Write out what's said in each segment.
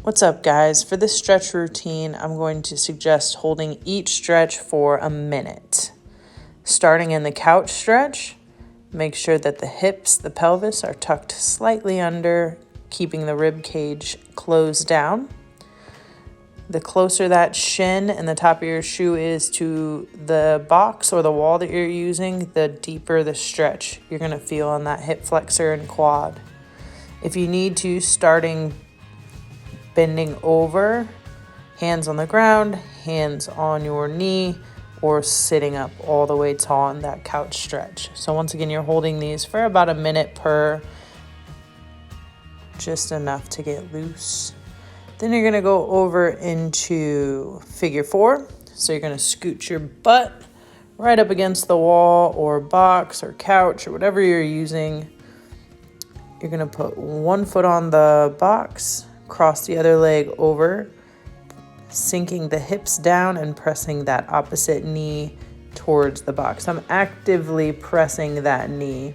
What's up, guys? For this stretch routine, I'm going to suggest holding each stretch for a minute. Starting in the couch stretch, make sure that the hips, the pelvis are tucked slightly under, keeping the rib cage closed down. The closer that shin and the top of your shoe is to the box or the wall that you're using, the deeper the stretch you're going to feel on that hip flexor and quad. If you need to, starting bending over, hands on the ground, hands on your knee, or sitting up all the way tall in that couch stretch. So once again, you're holding these for about a minute per, just enough to get loose. Then you're gonna go over into figure 4. So you're gonna scoot your butt right up against the wall or box or couch or whatever you're using. You're gonna put one foot on the box, cross the other leg over, sinking the hips down and pressing that opposite knee towards the box. I'm actively pressing that knee.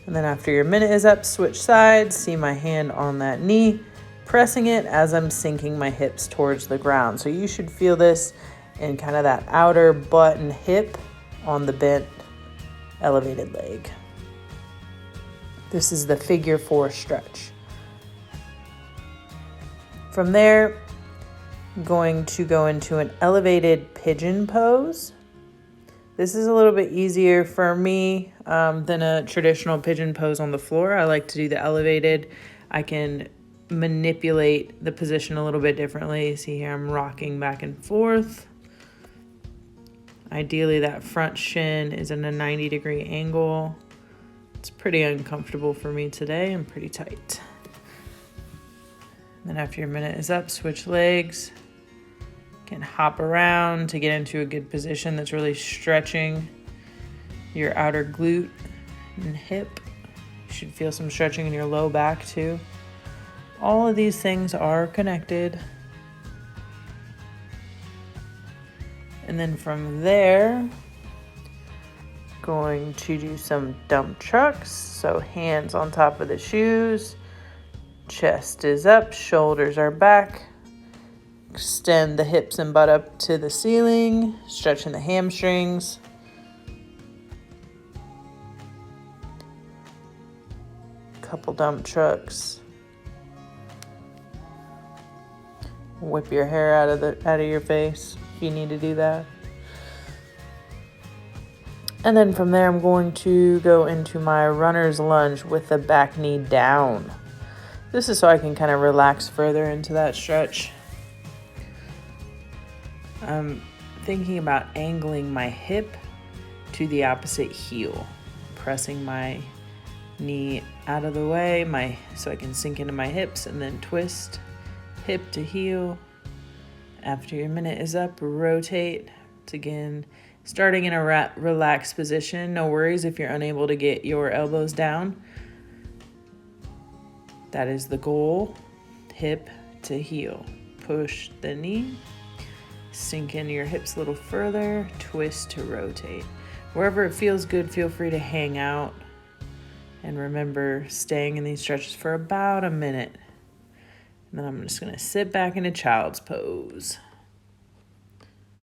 And then after your minute is up, switch sides, see my hand on that knee, pressing it as I'm sinking my hips towards the ground. So you should feel this in kind of that outer butt and hip on the bent, elevated leg. This is the figure 4 stretch. From there, I'm going to go into an elevated pigeon pose. This is a little bit easier for me than a traditional pigeon pose on the floor. I like to do the elevated. I can manipulate the position a little bit differently. See here, I'm rocking back and forth. Ideally, that front shin is in a 90-degree angle. It's pretty uncomfortable for me today. I'm pretty tight. Then after your minute is up, switch legs. You can hop around to get into a good position that's really stretching your outer glute and hip. You should feel some stretching in your low back too. All of these things are connected. And then from there, going to do some dump trucks. So hands on top of the shoes. Chest is up, shoulders are back. Extend the hips and butt up to the ceiling, stretching the hamstrings. Couple dump trucks. Whip your hair out of your face if you need to do that. And then from there, I'm going to go into my runner's lunge with the back knee down. This is so I can kind of relax further into that stretch. I'm thinking about angling my hip to the opposite heel, pressing my knee out of the way so I can sink into my hips and then twist hip to heel. After your minute is up, rotate. It's again starting in a relaxed position. No worries if you're unable to get your elbows down. That is the goal. Hip to heel. Push the knee. Sink into your hips a little further. Twist to rotate. Wherever it feels good, feel free to hang out. And remember, staying in these stretches for about a minute. And then I'm just going to sit back into child's pose.